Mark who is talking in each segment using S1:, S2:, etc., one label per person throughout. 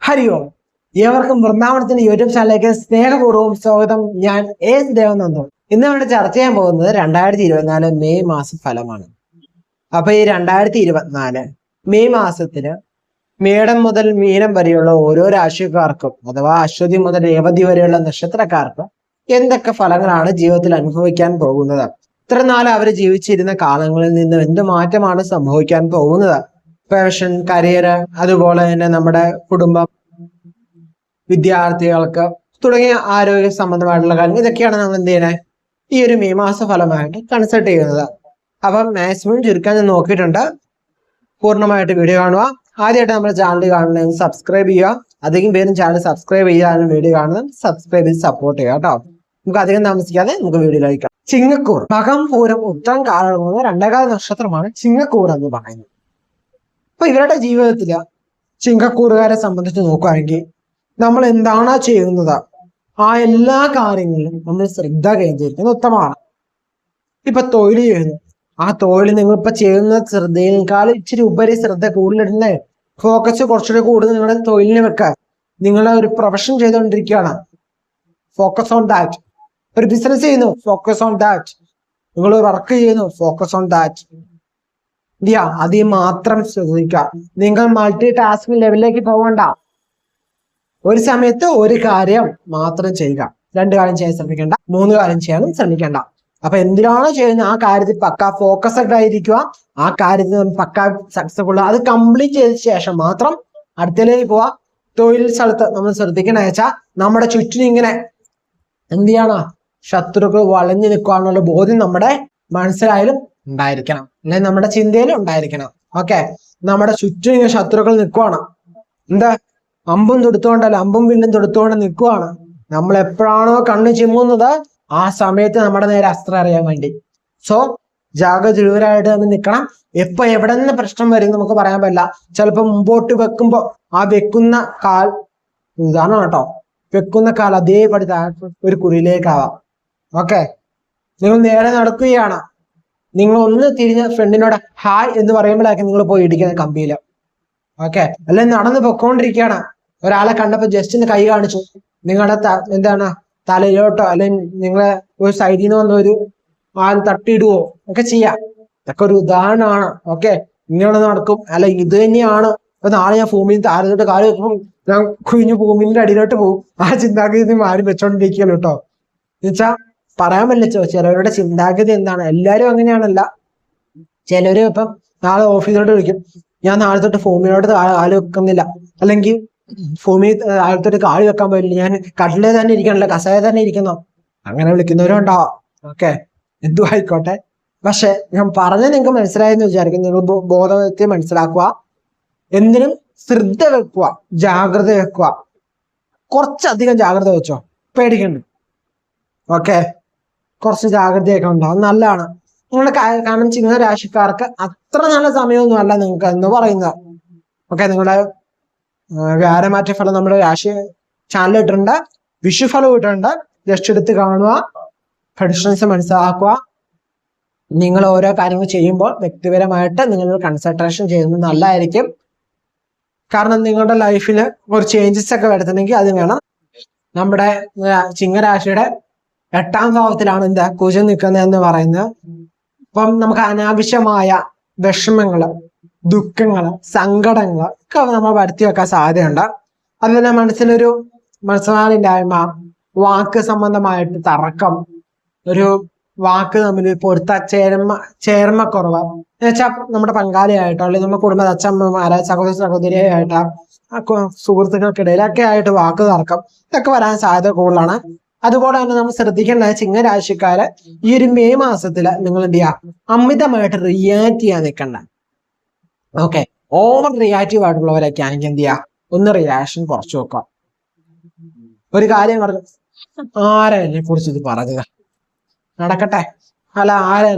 S1: ഹരി ഓം. ഏവർക്കും വൃന്ദാവനത്തിന്റെ യൂട്യൂബ് ചാനലിലേക്ക് സ്നേഹപൂർവ്വം സ്വാഗതം. ഞാൻ ദേവനന്ദൻ. ഇന്ന് ഇവിടെ ചർച്ച ചെയ്യാൻ പോകുന്നത് 2024 മെയ് മാസ ഫലമാണ്. അപ്പൊ ഈ 2024 മെയ് മാസത്തില് മേടം മുതൽ മീനം വരെയുള്ള ഓരോ രാശിക്കാർക്കും അഥവാ അശ്വതി മുതൽ രേവതി വരെയുള്ള നക്ഷത്രക്കാർക്ക് എന്തൊക്കെ ഫലങ്ങളാണ് ജീവിതത്തിൽ അനുഭവിക്കാൻ പോകുന്നത്, ഇത്ര നാൾ അവർ ജീവിച്ചിരുന്ന കാലങ്ങളിൽ നിന്ന് എന്ത് മാറ്റമാണ് സംഭവിക്കാൻ പോകുന്നത്, പ്രൊഫഷൻ, കരിയർ, അതുപോലെ തന്നെ നമ്മുടെ കുടുംബം, വിദ്യാർത്ഥികൾക്ക് തുടങ്ങിയ ആരോഗ്യ സംബന്ധമായിട്ടുള്ള കാര്യങ്ങൾ, ഇതൊക്കെയാണ് നമ്മൾ എന്ത് ചെയ്യണേ ഈ ഒരു മെയ് മാസ ഫലമായിട്ട് കൺസൾട്ട് ചെയ്യുന്നത്. അപ്പം മാക്സിമം ചുരുക്കാൻ ഞാൻ നോക്കിയിട്ടുണ്ട്. പൂർണ്ണമായിട്ട് വീഡിയോ കാണുക. ആദ്യമായിട്ട് നമ്മുടെ ചാനൽ കാണുന്നത് സബ്സ്ക്രൈബ് ചെയ്യുക. അധികം പേരും ചാനൽ സബ്സ്ക്രൈബ് ചെയ്യാനും വീഡിയോ കാണുന്നത് സബ്സ്ക്രൈബ് ചെയ്ത് സപ്പോർട്ട് ചെയ്യുക കേട്ടോ. നമുക്ക് അധികം താമസിക്കാതെ നമുക്ക് വീഡിയോയിലേക്ക്. ചിങ്ങക്കൂർ, മകം, പൂരം, ഉത്രം, കാലം രണ്ടേകാല നക്ഷത്രമാണ് ചിങ്ങക്കൂർ എന്ന് പറയുന്നത്. അപ്പൊ ഇവരുടെ ജീവിതത്തില് ചിങ്ങക്കൂറുകാരെ സംബന്ധിച്ച് നോക്കുകയാണെങ്കിൽ നമ്മൾ എന്താണോ ചെയ്യുന്നത് ആ എല്ലാ കാര്യങ്ങളിലും നമ്മൾ ശ്രദ്ധ കേന്ദ്രീകരിക്കുന്നത് ഉത്തമമാണ്. ഇപ്പൊ തൊഴിൽ ചെയ്യുന്നു, ആ തൊഴിൽ നിങ്ങൾ ഇപ്പൊ ചെയ്യുന്ന ശ്രദ്ധയേക്കാൾ ഇച്ചിരി ഉപരി ശ്രദ്ധ കൂടുതലിടുന്നേ, ഫോക്കസ് കുറച്ചുകൂടി കൂടുതൽ നിങ്ങളുടെ തൊഴിലിനെ വെക്കാൻ. നിങ്ങളെ ഒരു പ്രൊഫഷൻ ചെയ്തുകൊണ്ടിരിക്കുകയാണ്, ഫോക്കസ് ഓൺ ദാറ്റ്. ഒരു ബിസിനസ് ചെയ്യുന്നു, ഫോക്കസ് ഓൺ ദാറ്റ്. നിങ്ങൾ വർക്ക് ചെയ്യുന്നു, ഫോക്കസ് ഓൺ ദാറ്റ്. അത് മാത്രം ശ്രദ്ധിക്കുക. നിങ്ങൾ മൾട്ടി ടാസ്കിംഗ് ലെവലിലേക്ക് പോകണ്ട. ഒരു സമയത്ത് ഒരു കാര്യം മാത്രം ചെയ്യുക. 2 കാര്യം ചെയ്യാൻ ശ്രമിക്കേണ്ട, 3 കാര്യം ചെയ്യാനും ശ്രമിക്കേണ്ട. അപ്പൊ എന്തിനാണോ ചെയ്യുന്നത് ആ കാര്യത്തിൽ പക്ക ഫോക്കസ്ഡ് ആയിരിക്കുക. ആ കാര്യത്തിൽ പക്ക സക്സസ്ഫുൾ, അത് കംപ്ലീറ്റ് ചെയ്ത ശേഷം മാത്രം അടുത്തലേക്ക് പോവാ. തൊഴിൽ സ്ഥലത്ത് നമ്മൾ ശ്രദ്ധിക്കണ വെച്ചാൽ നമ്മുടെ ചുറ്റിനും ഇങ്ങനെ എന്ത് ചെയ്യണം, ശത്രുക്കൾ വളഞ്ഞു നിൽക്കുകയെന്നുള്ള ബോധ്യം നമ്മുടെ മനസ്സിലായാലും ഉണ്ടായിരിക്കണം, അല്ലെങ്കിൽ നമ്മുടെ ചിന്തയിലും ഉണ്ടായിരിക്കണം. ഓക്കെ, നമ്മുടെ ചുറ്റും ഇങ്ങനെ ശത്രുക്കൾ നിൽക്കുവാണ്. എന്താ, അമ്പും തൊടുത്തോണ്ടല്ല, അമ്പും വില്ലും തൊടുത്തോണ്ട് നിൽക്കുവാണ്. നമ്മൾ എപ്പോഴാണോ കണ്ണ് ചിമ്മുന്നത് ആ സമയത്ത് നമ്മുടെ നേരെ അസ്ത്രം അറിയാൻ വേണ്ടി. സോ ജാഗ്രതരായിട്ട് നമ്മൾ നിൽക്കണം. എപ്പോ എവിടെ നിന്ന് പ്രശ്നം വരും നമുക്ക് പറയാൻ പറ്റില്ല. ചിലപ്പോൾ മുമ്പോട്ട് വെക്കുമ്പോ ആ വെക്കുന്ന കാൽ, ഇതാണ് കേട്ടോ, വെക്കുന്ന കാൽ അതേപടി ഒരു കുറിയിലേക്കാവാം. ഓക്കെ, നിങ്ങൾ നേരെ നടക്കുകയാണ്, നിങ്ങൾ ഒന്ന് തിരിഞ്ഞ് ഫ്രണ്ടിനോട് ഹായ് എന്ന് പറയുമ്പോഴായിരിക്കും നിങ്ങൾ പോയി ഇടിക്കുന്ന കമ്പിയില്. ഓക്കെ, അല്ലെങ്കിൽ നടന്ന് പൊക്കോണ്ടിരിക്കുകയാണ്, ഒരാളെ കണ്ടപ്പോ ജസ്റ്റ് ഒന്ന് കൈ കാണിച്ചു, നിങ്ങളുടെ എന്താണ് തലയിലോട്ടോ അല്ലെങ്കിൽ നിങ്ങളെ ഒരു സൈഡിൽ നിന്ന് വന്ന ഒരു ആൾ തട്ടിയിടുവോ ഒക്കെ ചെയ്യാം. ഇതൊക്കെ ഒരു ഉദാഹരണമാണ്. ഓക്കെ, ഇങ്ങനെ നടക്കും, അല്ല ഇത് തന്നെയാണ്. അപ്പൊ നാളെ ഞാൻ ഭൂമിയിൽ താരത്തോട്ട് കാല് വെക്കുമ്പോൾ ഞാൻ കുഞ്ഞു ഭൂമിന്റെ അടിയിലോട്ട് പോകും. ആ ചിന്താഗതി മാറി വെച്ചോണ്ടിരിക്കുകയാണ് കേട്ടോ. എന്നുവെച്ചാ പറയാൻ പറ്റില്ല, ചിലവരുടെ ചിന്താഗതി എന്താണ്. എല്ലാരും അങ്ങനെയാണല്ല. ചിലര് ഇപ്പം നാളെ ഓഫീസിലോട്ട് വിളിക്കും, ഞാൻ നാളെ തൊട്ട് ഭൂമിയിലോട്ട് കാല് വെക്കുന്നില്ല, അല്ലെങ്കിൽ ഭൂമി ആഴത്തൊരു കാളി വെക്കാൻ പറ്റില്ല, ഞാൻ കട്ടിലേ തന്നെ ഇരിക്കണല്ലോ, കസേര തന്നെ ഇരിക്കുന്നോ, അങ്ങനെ വിളിക്കുന്നവരും ഉണ്ടാവാം. ഓക്കെ, എന്തും ആയിക്കോട്ടെ. പക്ഷെ ഞാൻ പറഞ്ഞ നിങ്ങൾക്ക് മനസ്സിലായെന്ന് വിചാരിക്കും. നിങ്ങൾ ബോധത്തെ മനസ്സിലാക്കുക, എന്തിനും ശ്രദ്ധ വെക്കുക, ജാഗ്രത വെക്കുക. കുറച്ചധികം ജാഗ്രത വെച്ചോ, പേടിക്കണ്ട. ഓക്കെ, കുറച്ച് ജാഗ്രതയൊക്കെ ഉണ്ടാവും, നല്ലതാണ്. നിങ്ങളുടെ കാരണം ചിങ്ങ രാശിക്കാർക്ക് അത്ര നല്ല സമയമൊന്നും അല്ല നിങ്ങൾക്ക് എന്ന് പറയുന്നത്. ഓക്കെ, നിങ്ങളുടെ വ്യാഴമാറ്റ ഫലം നമ്മുടെ രാശി ചാനൽ ഇട്ടിട്ടുണ്ട്, വിഷുഫലം ഇട്ടിട്ടുണ്ട്. ജസ്റ്റ് എടുത്ത് കാണുക, പ്രഡിക്ഷൻസ് മനസ്സിലാക്കുക. നിങ്ങൾ ഓരോ കാര്യങ്ങൾ ചെയ്യുമ്പോൾ വ്യക്തിപരമായിട്ട് നിങ്ങൾ കൺസൾട്ടേഷൻ ചെയ്യുന്നത് നല്ലതായിരിക്കും. കാരണം നിങ്ങളുടെ ലൈഫിൽ ഒരു ചേഞ്ചസ് ഒക്കെ വരുത്തണമെങ്കിൽ അത് വേണം. നമ്മുടെ ചിങ്ങരാശിയുടെ 8ാം ഭാവത്തിലാണ് എന്താ കുജൻ നിൽക്കുന്നതെന്ന് പറയുന്നത്. അപ്പം നമുക്ക് അനാവശ്യമായ വിഷമങ്ങള്, ദുഃഖങ്ങള്, സങ്കടങ്ങള് ഒക്കെ നമ്മൾ വരുത്തി വെക്കാൻ സാധ്യതയുണ്ട്. അതുപോലെ മനസ്സിലൊരു മനസ്സമാനില്ലായ്മ, വാക്ക് സംബന്ധമായിട്ട് തർക്കം, ഒരു വാക്ക് തമ്മിൽ ചേർമ്മക്കുറവ് എന്നുവെച്ചാൽ നമ്മുടെ പങ്കാളിയായിട്ടോ അല്ലെങ്കിൽ നമ്മുടെ കുടുംബ അച്ഛമ്മമാരെ സഹോദരിയായിട്ടോ സുഹൃത്തുക്കൾക്കിടയിലൊക്കെ ആയിട്ട് വാക്ക് തർക്കം ഇതൊക്കെ വരാൻ സാധ്യത കൂടുതലാണ്. അതുപോലെ തന്നെ നമ്മൾ ശ്രദ്ധിക്കേണ്ട ചിങ്ങരാശിക്കാര് ഈ ഒരു മെയ് മാസത്തില് നിങ്ങൾ എന്ത് ചെയ്യുക, അമിതമായിട്ട് റിയാക്ട് ചെയ്യാൻ നിൽക്കണ്ട. ഓക്കെ, ഓവർ റിയാക്റ്റീവ് ആയിട്ടുള്ളവരൊക്കെ ആണെങ്കിൽ എന്ത് ചെയ്യുക, ഒന്ന് റിയാക്ഷൻ കുറച്ച് വെക്കുക. ഒരു കാര്യം പറഞ്ഞു, ആരാ എന്നെ കുറിച്ച് ഇത് പറഞ്ഞത്, നടക്കട്ടെ, അല്ല ആരാ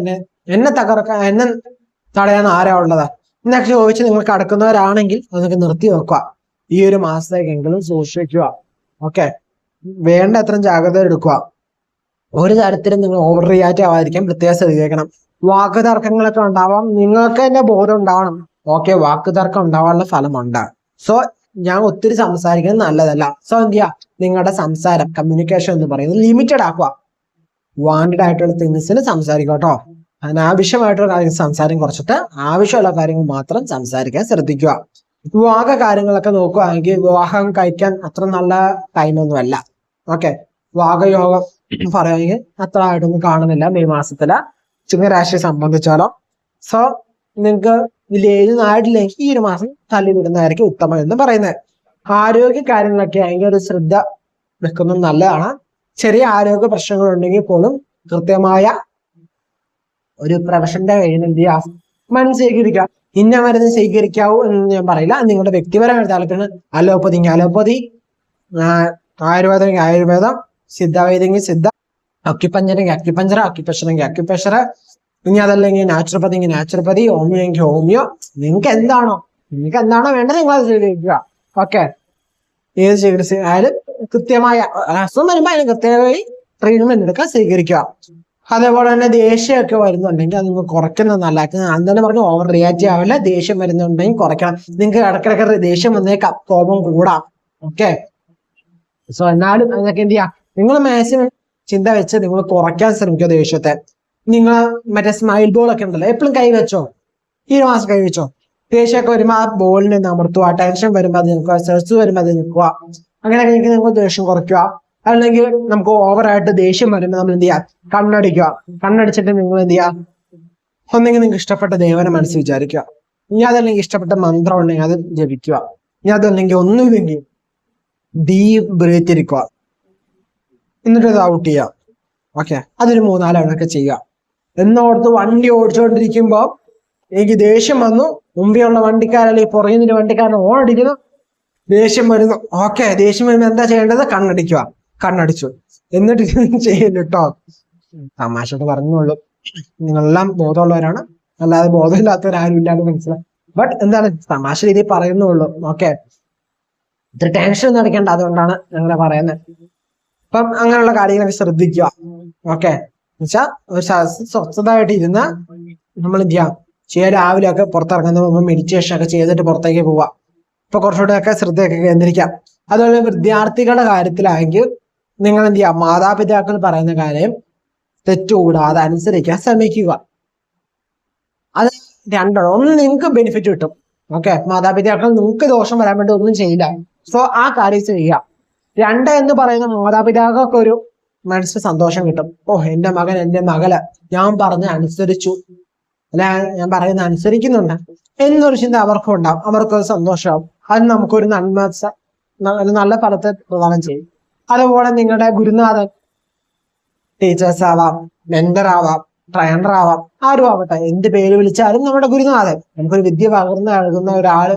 S1: എന്നെ തകർക്കാൻ, എന്നെ തടയാൻ ആരാ ഉള്ളതാ എന്നൊക്കെ ചോദിച്ച് നിങ്ങൾ കടക്കുന്നവരാണെങ്കിൽ അതൊക്കെ നിർത്തി വെക്കുക. ഈ ഒരു മാസത്തേക്കെങ്കിലും സൂക്ഷിക്കുക. ഓക്കെ, വേണ്ട അത്രയും ജാഗ്രത എടുക്കുക. ഒരു തരത്തിലും നിങ്ങൾ ഓവർ റിയാക്റ്റ് ആവാതിരിക്കാൻ പ്രത്യേകം ശ്രദ്ധിക്കണം. വാക്ക് തർക്കങ്ങളൊക്കെ ഉണ്ടാവാം, നിങ്ങൾക്ക് തന്നെ ബോധം ഉണ്ടാവണം. ഓക്കെ, വാക്ക് തർക്കം ഉണ്ടാവാനുള്ള ഫലമുണ്ട്. സോ ഞാൻ ഒത്തിരി സംസാരിക്കുന്നത് നല്ലതല്ല. സോ എന്ത് ചെയ്യുക, നിങ്ങളുടെ സംസാരം കമ്മ്യൂണിക്കേഷൻ എന്ന് പറയുന്നത് ലിമിറ്റഡ് ആക്കുക. വാണ്ടഡ് ആയിട്ടുള്ള തിങ്സിന് സംസാരിക്കുക കേട്ടോ. അനാവശ്യമായിട്ടുള്ള കാര്യങ്ങൾ സംസാരം കുറച്ചിട്ട് ആവശ്യമുള്ള കാര്യങ്ങൾ മാത്രം സംസാരിക്കാൻ ശ്രദ്ധിക്കുക. വിവാഹ കാര്യങ്ങളൊക്കെ നോക്കുകയാണെങ്കിൽ വിവാഹം കഴിക്കാൻ അത്ര നല്ല ടൈമൊന്നും അല്ല. ഓക്കെ, വിവാഹയോഗം പറയുകയാണെങ്കിൽ അത്ര ആയിട്ടൊന്നും കാണുന്നില്ല മെയ് മാസത്തില് ചിങ്ങരാശിയെ സംബന്ധിച്ചാലോ. സോ നിങ്ങൾക്ക് വലിയ ഏതൊന്നായിട്ടില്ലെങ്കിൽ ഈ ഒരു മാസം തള്ളിവിടുന്നതായിരിക്കും ഉത്തമം എന്ന് പറയുന്നത്. ആരോഗ്യ കാര്യങ്ങളൊക്കെ ആണെങ്കിൽ ഒരു ശ്രദ്ധ വെക്കുന്നത് നല്ലതാണ്. ചെറിയ ആരോഗ്യ പ്രശ്നങ്ങൾ ഉണ്ടെങ്കിൽ പോലും കൃത്യമായ ഒരു പ്രൊഫഷന്റെ കയ്യിൽ എന്ത് ചെയ്യുക, മരുന്ന് സ്വീകരിക്കുക. ഇന്ന മരുന്ന് സ്വീകരിക്കാവൂ എന്ന് ഞാൻ പറയില്ല. നിങ്ങളുടെ വ്യക്തിപരമായ താല്പര്യം അലോപ്പതി, ആയുർവേദം, സിദ്ധവൈദ്യെങ്കിൽ സിദ്ധ, അക്യുപഞ്ചറെങ്കിൽ അക്യുപഞ്ചർ, അക്യുപ്രഷറെങ്കിൽ അക്യുപ്രഷർ, ഇനി അതല്ലെങ്കിൽ നാച്ചുറോപ്പതി, ഹോമിയോ എങ്കിൽ ഹോമിയോ. നിങ്ങൾക്ക് എന്താണോ വേണ്ടത് നിങ്ങൾ അത് സ്വീകരിക്കുക. ഓക്കെ, ഏത് ചികിത്സ ആയാലും കൃത്യമായ അസുഖം വരുമ്പോൾ അതിന് കൃത്യമായി ട്രീറ്റ്മെന്റ് എടുക്കാൻ സ്വീകരിക്കുക. അതേപോലെ തന്നെ ദേഷ്യമൊക്കെ വരുന്നുണ്ടെങ്കിൽ അത് നിങ്ങൾ കുറയ്ക്കുന്നത് നല്ലതാക്കുന്നത്. അന്നേരം പറഞ്ഞ് ഓവർ റിയാക്റ്റ് ആവില്ല. ദേഷ്യം വരുന്നുണ്ടെങ്കിൽ കുറയ്ക്കണം. നിങ്ങൾക്ക് ഇടയ്ക്കിടയ്ക്ക് ദേഷ്യം വന്നേക്കാം, കോപം കൂടാം. ഓക്കെ, സോ എന്നാലും അതൊക്കെ എന്ത് ചെയ്യാം, നിങ്ങൾ മാക്സിമം ചിന്ത വെച്ച് നിങ്ങൾ കുറയ്ക്കാൻ ശ്രമിക്കുക ദേഷ്യത്തെ. നിങ്ങൾ മറ്റേ സ്മൈൽ ബോൾ ഒക്കെ ഉണ്ടല്ലോ, എപ്പോഴും കൈവച്ചോ, ഈ ഒരു മാസം കൈവച്ചോ. ദേഷ്യമൊക്കെ വരുമ്പോൾ ആ ബോളിനെ അമർത്തുക, ടെൻഷൻ വരുമ്പോൾ അത് നിൽക്കുക, സ്ട്രെസ് വരുമ്പോൾ അത് നിൽക്കുക. അങ്ങനെയൊക്കെ നിങ്ങൾ ദേഷ്യം കുറയ്ക്കുക. അല്ലെങ്കിൽ നമുക്ക് ഓവറായിട്ട് ദേഷ്യം വരുമ്പോൾ നമ്മൾ എന്ത് ചെയ്യുക, കണ്ണടിച്ചിട്ട് നിങ്ങൾ എന്ത് ചെയ്യുക, ഒന്നെങ്കിൽ നിങ്ങൾക്ക് ഇഷ്ടപ്പെട്ട ദേവനെ മനസ്സിൽ വിചാരിക്കുക. ഇനി അതല്ലെങ്കിൽ ഇഷ്ടപ്പെട്ട മന്ത്രം ഉണ്ടെങ്കിൽ അത് ജപിക്കുക. ഇനി അതല്ലെങ്കിൽ ഒന്നുമില്ലെങ്കിൽ ഡീപ് ബ്രീത്ത് ഇരിക്കുക, എന്നിട്ട് അത് ഔട്ട് ചെയ്യുക. ഓക്കെ, അതൊരു 3-4 തവണയൊക്കെ ചെയ്യുക. എന്നോർത്ത് വണ്ടി ഓടിച്ചുകൊണ്ടിരിക്കുമ്പോൾ എനിക്ക് ദേഷ്യം വന്നു, മുമ്പെയുള്ള വണ്ടിക്കാരല്ലെങ്കിൽ പുറകിൽ വണ്ടിക്കാരൻ ഓടിക്കുന്നു, ദേഷ്യം വരുന്നു. ഓക്കെ, ദേഷ്യം വരുമ്പോൾ എന്താ ചെയ്യേണ്ടത്, കണ്ണടിച്ചു എന്നിട്ട് ചെയ്യല്ലോ കേട്ടോ. തമാശയോട് പറഞ്ഞോളൂ, നിങ്ങളെല്ലാം ബോധമുള്ളവരാണ്, അല്ലാതെ ബോധമില്ലാത്തവരാരും ഇല്ലാതെ മനസ്സിലായി. ബട്ട് എന്താണ് തമാശ രീതിയിൽ പറയുന്നുള്ളൂ. ഓക്കെ, ഇത്ര ടെൻഷൻ ഒന്നും അടിക്കേണ്ട, അതുകൊണ്ടാണ് ഞങ്ങളെ പറയുന്നത്. അപ്പം അങ്ങനെയുള്ള കാര്യങ്ങളൊക്കെ ശ്രദ്ധിക്കുക. ഓക്കെ, എന്നുവെച്ചാൽ ഒരു സ്വസ്ഥതായിട്ട് ഇരുന്ന് നമ്മൾ എന്ത് ചെയ്യാം, രാവിലെ ഒക്കെ പുറത്തിറങ്ങുന്ന മുമ്പ് മെഡിറ്റേഷൻ ഒക്കെ ചെയ്തിട്ട് പുറത്തേക്ക് പോവാം. ഇപ്പൊ കുറച്ചുകൂടെ ഒക്കെ ശ്രദ്ധയൊക്കെ കേന്ദ്രീകരിക്കാം. അതുപോലെ വിദ്യാർത്ഥികളുടെ കാര്യത്തിലാണെങ്കിൽ നിങ്ങൾ എന്ത് ചെയ്യാം, മാതാപിതാക്കൾ പറയുന്ന കാര്യം തെറ്റുകൂടാതെ അനുസരിക്കാൻ ശ്രമിക്കുക. അത് രണ്ടെണ്ണം, ഒന്ന് നിങ്ങൾക്ക് ബെനിഫിറ്റ് കിട്ടും. ഓക്കെ, മാതാപിതാക്കൾ നിങ്ങൾക്ക് ദോഷം വരാൻ വേണ്ടി ഒന്നും ചെയ്യില്ല. സോ ആ കാര്യം ചെയ്യുക. 2 എന്ന് പറയുന്ന മാതാപിതാക്കൾക്ക് ഒരു മനസ്സിന് സന്തോഷം കിട്ടും. എന്റെ മകൻ എന്റെ മകള് ഞാൻ പറഞ്ഞ അനുസരിച്ചു, അല്ല ഞാൻ പറയുന്ന അനുസരിക്കുന്നുണ്ട് എന്നൊരു ചിന്ത അവർക്കും ഉണ്ടാവും. അവർക്കൊരു സന്തോഷമാവും. അത് നമുക്കൊരു നല്ല ഫലത്തെ പ്രദാനം ചെയ്യും. അതുപോലെ നിങ്ങളുടെ ഗുരുനാഥൻ, ടീച്ചേഴ്സ് ആവാം, മെന്റർ ആവാം, ട്രെയിനർ ആവാം, ആരും ആവട്ടെ, എന്ത് പേര് വിളിച്ചാലും നമ്മുടെ ഗുരുനാഥൻ, നമുക്കൊരു വിദ്യ പകർന്നു നൽകുന്ന ഒരാൾ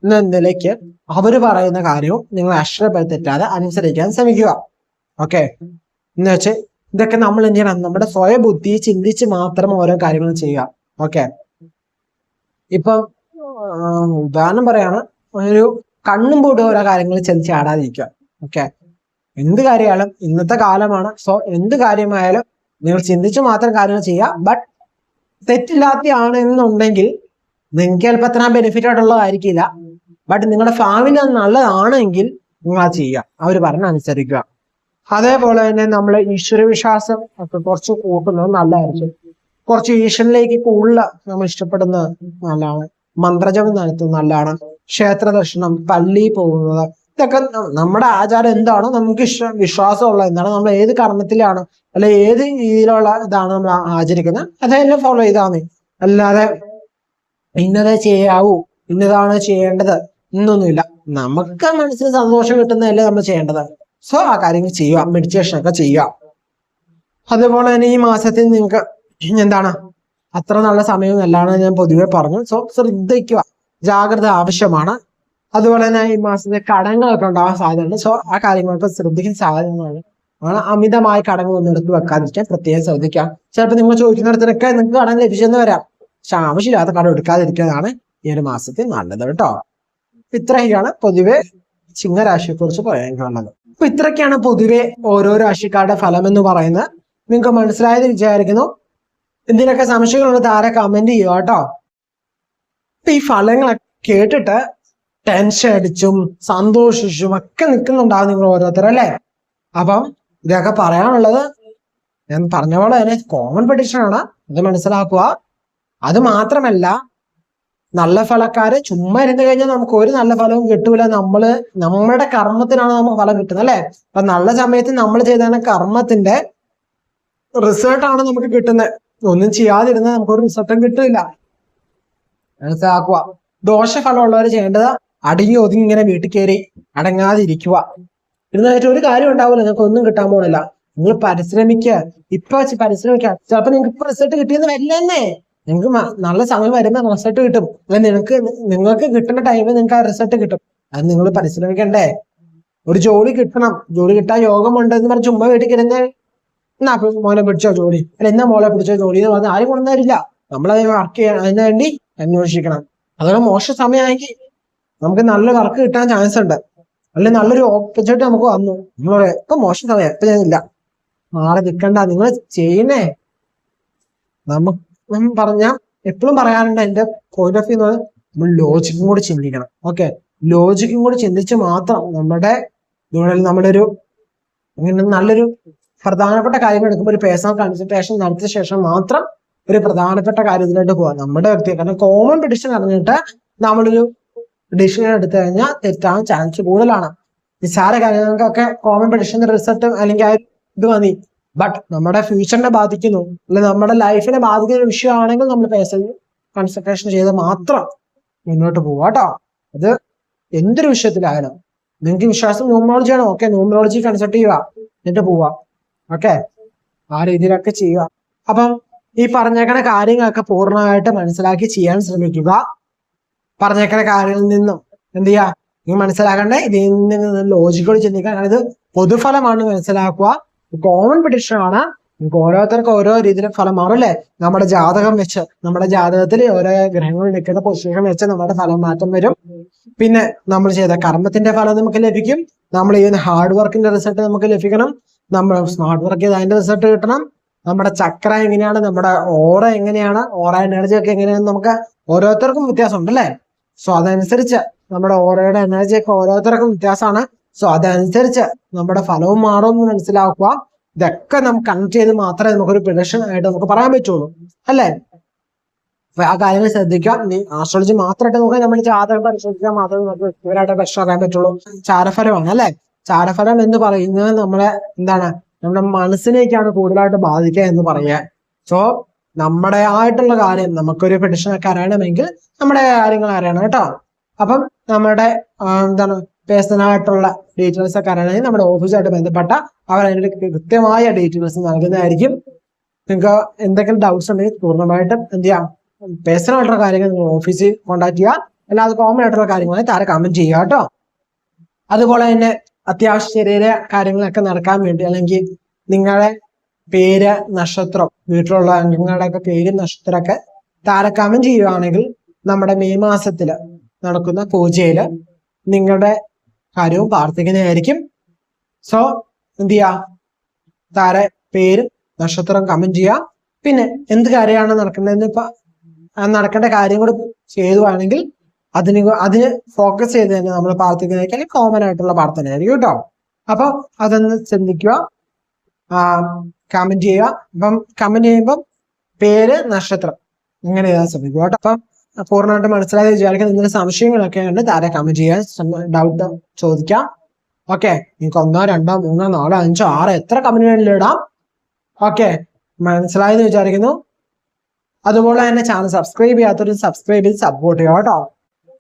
S1: എന്ന നിലയ്ക്ക് അവര് പറയുന്ന കാര്യവും നിങ്ങൾ അക്ഷരപ്പെടുത്തിട്ടാതെ അനുസരിക്കാൻ ശ്രമിക്കുക. ഓക്കെ, എന്ന് വെച്ച് ഇതൊക്കെ നമ്മൾ എന്ത് ചെയ്യണം, നമ്മുടെ സ്വയം ബുദ്ധി ചിന്തിച്ച് മാത്രം ഓരോ കാര്യങ്ങളും ചെയ്യുക. ഓക്കെ, ഇപ്പൊ ഉദാഹരണം പറയാണ്, ഒരു കണ്ണും പൂട്ടും ഓരോ കാര്യങ്ങൾ ചെന്ന് ചാടാതിരിക്കുക. ഓക്കെ, എന്ത് കാര്യമായാലും ഇന്നത്തെ കാലമാണ്. സോ എന്ത് കാര്യമായാലും നിങ്ങൾ ചിന്തിച്ച് മാത്രം കാര്യങ്ങൾ ചെയ്യുക. ബട്ട് തെറ്റില്ലാത്തയാണ് എന്നുണ്ടെങ്കിൽ നിങ്ങൾക്ക് ചിലപ്പോൾ അത്ര ബെനിഫിറ്റ് ആയിട്ടുള്ളതായിരിക്കില്ല. ബട്ട് നിങ്ങളുടെ ഫാമിലി അത് നല്ലതാണെങ്കിൽ നിങ്ങൾ അത് ചെയ്യുക, അവർ പറഞ്ഞ അനുസരിക്കുക. അതേപോലെ തന്നെ നമ്മൾ ഈശ്വരവിശ്വാസം ഒക്കെ കുറച്ച് കൂട്ടുന്നത് നല്ലതായിരിക്കും. കുറച്ച് ഈശ്വരനിലേക്ക് കൂടുതൽ നമ്മൾ ഇഷ്ടപ്പെടുന്നത് നല്ലതാണ്. മന്ത്രജപം നടത്തുന്നത് നല്ലതാണ്. ക്ഷേത്ര ദർശനം, പള്ളി പോകുന്നത്, ഇതൊക്കെ നമ്മുടെ ആചാരം എന്താണോ, നമുക്ക് വിശ്വാസമുള്ള എന്താണ്, നമ്മൾ ഏത് കർമ്മത്തിലാണ് അല്ലെ ഏത് രീതിയിലുള്ള ഇതാണ് നമ്മൾ ആചരിക്കുന്നത്, അതെല്ലാം ഫോളോ ചെയ്താൽ മതി. അല്ലാതെ ഇന്നതേ ചെയ്യാവൂ, ഇന്നതാണ് ചെയ്യേണ്ടത് എന്നൊന്നുമില്ല. നമുക്ക് മനസ്സിന് സന്തോഷം കിട്ടുന്നതല്ലേ നമ്മൾ ചെയ്യേണ്ടത്. സോ ആ കാര്യങ്ങൾ ചെയ്യുക, മെഡിറ്റേഷൻ ഒക്കെ ചെയ്യുക. അതുപോലെ തന്നെ ഈ മാസത്തിൽ നിങ്ങൾക്ക് എന്താണ് അത്ര നല്ല സമയം അല്ലാന്ന് ഞാൻ പൊതുവെ പറഞ്ഞു. സോ ശ്രദ്ധിക്കുക, ജാഗ്രത ആവശ്യമാണ്. അതുപോലെ തന്നെ ഈ മാസത്തെ കടങ്ങളൊക്കെ ഉണ്ടാവാൻ സാധ്യതയുണ്ട്. സോ ആ കാര്യങ്ങളൊക്കെ ശ്രദ്ധിക്കാൻ സാധ്യതയാണ്. അമിതമായ കടങ്ങളൊന്നും എടുത്ത് വെക്കാതിരിക്കാൻ പ്രത്യേകം ശ്രദ്ധിക്കാം. ചിലപ്പോൾ നിങ്ങൾ ചോദിക്കുന്നിടത്തിനൊക്കെ നിങ്ങൾക്ക് കടം ലഭിച്ചെന്ന് വരാം. പക്ഷെ ആവശ്യമില്ലാത്ത കടം എടുക്കാതിരിക്കുന്നതാണ് ഈ ഒരു മാസത്തിൽ നല്ലത് കേട്ടോ. ഇത്രയൊക്കെയാണ് പൊതുവെ ചിങ്ങരാശിയെ കുറിച്ച് പറയാനുള്ളത്. അപ്പൊ ഇത്രയൊക്കെയാണ് പൊതുവെ ഓരോ രാശിക്കാരുടെ ഫലം എന്ന് പറയുന്നത്. നിങ്ങൾക്ക് മനസ്സിലായത് വിചാരിക്കുന്നു. ഇതിനൊക്കെ സംശയങ്ങളുള്ള താരെ കമന്റ് ചെയ്യുക കേട്ടോ. അപ്പൊ ഈ ഫലങ്ങളൊക്കെ കേട്ടിട്ട് ടെൻഷൻ അടിച്ചും സന്തോഷിച്ചും ഒക്കെ നിൽക്കുന്നുണ്ടാവും നിങ്ങൾ ഓരോരുത്തരും അല്ലേ. അപ്പം ഇതൊക്കെ പറയാനുള്ളത് ഞാൻ പറഞ്ഞ പോലെ തന്നെ കോമൺ പ്രഡിക്ഷൻ ആണ്, ഇത് മനസ്സിലാക്കുക. അത് മാത്രമല്ല, നല്ല ഫലക്കാര് ചുമ്മാ ഇരുന്ന് കഴിഞ്ഞാൽ നമുക്ക് ഒരു നല്ല ഫലവും കിട്ടൂല. നമ്മുടെ കർമ്മത്തിനാണ് നമുക്ക് ഫലം കിട്ടുന്നത് അല്ലെ. അപ്പൊ നല്ല സമയത്ത് നമ്മൾ ചെയ്ത കർമ്മത്തിന്റെ റിസൾട്ടാണ് നമുക്ക് കിട്ടുന്നത്. ഒന്നും ചെയ്യാതിരുന്നാൽ നമുക്കൊരു റിസൾട്ടും കിട്ടില്ല, മനസ്സിലാക്കുക. ദോഷഫലമുള്ളവർ ചെയ്യേണ്ടത് അടങ്ങി ഒതുങ്ങി ഇങ്ങനെ വീട്ടിൽ കയറി അടങ്ങാതിരിക്കുക. ഇരുന്നായിട്ട് ഒരു കാര്യം ഉണ്ടാവില്ല, നിങ്ങൾക്ക് ഒന്നും കിട്ടാൻ പോണില്ല. നിങ്ങൾ പരിശ്രമിക്കുക, ഇപ്പൊ പരിശ്രമിക്കുക. ചിലപ്പോ നിങ്ങൾക്ക് ഇപ്പൊ റിസൾട്ട് കിട്ടിയെന്ന് വരില്ലെന്നേ, നിങ്ങൾക്ക് നല്ല സമയം വരുമ്പോൾ റിസൾട്ട് കിട്ടും. അല്ലെ നിങ്ങൾക്ക് കിട്ടുന്ന ടൈമിൽ നിങ്ങൾക്ക് ആ റിസൾട്ട് കിട്ടും. അത് നിങ്ങൾ പരിശ്രമിക്കണ്ടേ. ഒരു ജോലി കിട്ടണം, ജോലി കിട്ടാൻ യോഗമുണ്ട് എന്ന് പറഞ്ഞ് ചുമ്മാ വീട്ടിൽ കിടന്ന് എന്നാ മോനെ പിടിച്ചോ ജോലി, അല്ല എന്നാ മോളെ പിടിച്ചോ ജോലി എന്ന് പറഞ്ഞാൽ ആരും കൊണ്ടുവരില്ല. നമ്മളത് വർക്ക് ചെയ്യണം, അതിനു വേണ്ടി അന്വേഷിക്കണം. അതുകൊണ്ട് മോശ സമയമാണെങ്കിൽ നമുക്ക് നല്ല വർക്ക് കിട്ടാൻ ചാൻസ് ഉണ്ട്, അല്ലെങ്കിൽ നല്ലൊരു ഓപ്പർച്യൂണിറ്റി നമുക്ക് വന്നു, നമ്മൾ പറയാം ഇപ്പൊ മോശം സമയം, ഇപ്പൊ ഞാനില്ല, നാളെ നിൽക്കണ്ട, നിങ്ങൾ ചെയ്യുന്നേ. നമ്മൾ പറഞ്ഞ എപ്പോഴും പറയാറുണ്ട്, എന്റെ പോയിന്റ് ഓഫ് വ്യൂ നമ്മൾ ലോജിക്കും കൂടി ചിന്തിക്കണം. ഓക്കെ, ലോജിക്കും കൂടി ചിന്തിച്ച് മാത്രം നമ്മളൊരു നല്ലൊരു പ്രധാനപ്പെട്ട കാര്യങ്ങൾ എടുക്കുമ്പോൾ ഒരു പേഴ്സണൽ കൺസൾട്ടേഷൻ നടത്തിയ ശേഷം മാത്രം ഒരു പ്രധാനപ്പെട്ട കാര്യത്തിലോട്ട് പോവാം. നമ്മുടെ വ്യക്തി, കാരണം കോമൺ പ്രഡിക്ഷൻ അറിഞ്ഞിട്ട് നമ്മളൊരു പ്രഡിക്ഷൻ എടുത്തു കഴിഞ്ഞാൽ തെറ്റാൻ ചാൻസ് കൂടുതലാണ്. നിസ്സാര കാര്യങ്ങൾക്കൊക്കെ കോമൺ പ്രഡിക്ഷൻ റിസൾട്ട് അല്ലെങ്കിൽ ആ ഇത് മതി. ബട്ട് നമ്മുടെ ഫ്യൂച്ചറിനെ ബാധിക്കുന്നു, അല്ലെങ്കിൽ നമ്മുടെ ലൈഫിനെ ബാധിക്കുന്ന ഒരു വിഷയമാണെങ്കിൽ നമ്മൾ പേഴ്സണൽ കൺസൾട്ടേഷൻ ചെയ്ത് മാത്രം മുന്നോട്ട് പോവാ കേട്ടോ. അത് എന്തൊരു വിഷയത്തിലായാലും നിങ്ങൾക്ക് വിശ്വാസം ന്യൂമറോളജി ആണോ, ഓക്കെ, ന്യൂമറോളജി കൺസൾട്ട് ചെയ്യുക, എന്നിട്ട് പോവാ. ഓക്കെ, ആ രീതിയിലൊക്കെ ചെയ്യുക. അപ്പം ഈ പറഞ്ഞേക്കണ കാര്യങ്ങളൊക്കെ പൂർണ്ണമായിട്ട് മനസ്സിലാക്കി ചെയ്യാൻ ശ്രമിക്കുക. പറഞ്ഞേക്കണ കാര്യങ്ങളിൽ നിന്നും എന്ത് ചെയ്യുക, നിങ്ങൾ മനസ്സിലാക്കണ്ടേ, ഇതിൽ നിന്ന് ലോജിക്കോട് ചിന്തിക്കാൻ. കാരണം ഇത് പൊതുഫലമാണ് മനസ്സിലാക്കുക, കോമൺ പ്രഡിക്ഷൻ ആണ്. നിങ്ങൾക്ക് ഓരോരുത്തർക്കും ഓരോ രീതിയിലും ഫലം മാറും അല്ലേ. നമ്മുടെ ജാതകം വെച്ച്, നമ്മുടെ ജാതകത്തിൽ ഓരോ ഗ്രഹങ്ങൾ നിൽക്കുന്ന പൊസിഷൻ വെച്ച് നമ്മുടെ ഫലം മാറ്റം വരും. പിന്നെ നമ്മൾ ചെയ്ത കർമ്മത്തിന്റെ ഫലം നമുക്ക് ലഭിക്കും. നമ്മൾ ചെയ്യുന്ന ഹാർഡ് വർക്കിന്റെ റിസൾട്ട് നമുക്ക് ലഭിക്കണം. നമ്മൾ സ്മാർട്ട് വർക്ക് ചെയ്ത് അതിന്റെ റിസൾട്ട് കിട്ടണം. നമ്മുടെ ചക്ര എങ്ങനെയാണ്, നമ്മുടെ ഓറ എങ്ങനെയാണ്, ഓറ എനർജി ഒക്കെ എങ്ങനെയാണെന്ന് നമുക്ക് ഓരോരുത്തർക്കും വ്യത്യാസമുണ്ട് അല്ലേ. സോ അതനുസരിച്ച് നമ്മുടെ ഓറയുടെ എനർജി ഒക്കെ ഓരോരുത്തർക്കും വ്യത്യാസമാണ്. സോ അതനുസരിച്ച് നമ്മുടെ ഫലവും മാറും എന്ന് മനസ്സിലാക്കുക. ഇതൊക്കെ നമുക്ക് കണക്ട് ചെയ്ത് മാത്രമേ നമുക്കൊരു പ്രഡിക്ഷൻ ആയിട്ട് നമുക്ക് പറയാൻ പറ്റുള്ളൂ അല്ലേ. അപ്പൊ ആ കാര്യങ്ങൾ ശ്രദ്ധിക്കാം. ആസ്ട്രോളജി മാത്രമായിട്ട് നോക്കാൻ നമ്മൾ ജാതകം പരിശോധിക്കാൻ മാത്രമേ നമുക്ക് വ്യക്തിപരമായിട്ട് പ്രശ്നം അറിയാൻ പറ്റുള്ളൂ. ചാരഫലമാണ് അല്ലെ. ചാരഫലം എന്ന് പറയുന്നത് നമ്മുടെ മനസ്സിലേക്കാണ് കൂടുതലായിട്ട് ബാധിക്കുക എന്ന് പറയുക. സോ നമ്മുടെ ആയിട്ടുള്ള കാര്യം നമുക്കൊരു പ്രഡിക്ഷൻ ഒക്കെ അറിയണമെങ്കിൽ നമ്മുടെ കാര്യങ്ങൾ അറിയണം കേട്ടോ. അപ്പം നമ്മുടെ പേഴ്സണൽ ആയിട്ടുള്ള ഡീറ്റെയിൽസ് ഒക്കെ അറിയണമെങ്കിൽ നമ്മുടെ ഓഫീസുമായിട്ട് ബന്ധപ്പെട്ട അവർ അതിന്റെ കൃത്യമായ ഡീറ്റെയിൽസ് നൽകുന്നതായിരിക്കും. നിങ്ങൾക്ക് എന്തെങ്കിലും ഡൗട്ട്സ് ഉണ്ടെങ്കിൽ പൂർണ്ണമായിട്ടും എന്ത് ചെയ്യാം, പേഴ്സണൽ ആയിട്ടുള്ള കാര്യങ്ങൾ നിങ്ങൾ ഓഫീസിൽ കോൺടാക്ട് ചെയ്യുക. അല്ലാതെ കോമൺ ആയിട്ടുള്ള കാര്യങ്ങൾ താഴെ കമന്റ് ചെയ്യുക കേട്ടോ. അതുപോലെ തന്നെ അത്യാവശ്യ ചെറിയ കാര്യങ്ങളൊക്കെ നടക്കാൻ വേണ്ടി, അല്ലെങ്കിൽ നിങ്ങളുടെ പേര്, നക്ഷത്രം, വീട്ടിലുള്ള അംഗങ്ങളുടെയൊക്കെ പേര്, നക്ഷത്രമൊക്കെ താഴെ കമന്റ് ചെയ്യുകയാണെങ്കിൽ നമ്മുടെ മെയ് മാസത്തിൽ നടക്കുന്ന പൂജയില് നിങ്ങളുടെ കാര്യവും പ്രാർത്ഥിക്കുന്നതായിരിക്കും. സോ എന്ത് ചെയ്യുക, താഴെ പേരും നക്ഷത്രം കമന്റ് ചെയ്യുക. പിന്നെ എന്ത് കാര്യമാണ് നടക്കേണ്ടതെന്ന് നടക്കേണ്ട കാര്യം കൂടി ചെയ്തുവാണെങ്കിൽ അതിന് ഫോക്കസ് ചെയ്ത് തന്നെ നമ്മൾ പ്രാർത്ഥിക്കുന്നതായിരിക്കും കോമൺ ആയിട്ടുള്ള പ്രാർത്ഥനയായിരിക്കും കേട്ടോ. അപ്പൊ അതൊന്ന് ചിന്തിക്കുക, കമന്റ് ചെയ്യുക. അപ്പം കമന്റ് ചെയ്യുമ്പം പേര്, നക്ഷത്രം ഇങ്ങനെ എഴുതാൻ ശ്രമിക്കുക കേട്ടോ. അപ്പം പൂർണ്ണമായിട്ട് മനസ്സിലായി വിചാരിക്കാൻ നിങ്ങളുടെ സംശയങ്ങളൊക്കെ ഉണ്ട് താഴെ കമന്റ് ചെയ്യാൻ, ഡൗട്ട് ചോദിക്കാം. ഓക്കെ, നിങ്ങൾക്ക് 1, 2, 3, 4, 5, 6 എത്ര കമന്റ് വേണമെങ്കിലും ഇടാം. ഓക്കെ, മനസ്സിലായെന്ന് വിചാരിക്കുന്നു. അതുപോലെ തന്നെ ചാനൽ സബ്സ്ക്രൈബ് ചെയ്യാത്തവർ സബ്സ്ക്രൈബ് ചെയ്ത് സപ്പോർട്ട് ചെയ്യുക കേട്ടോ.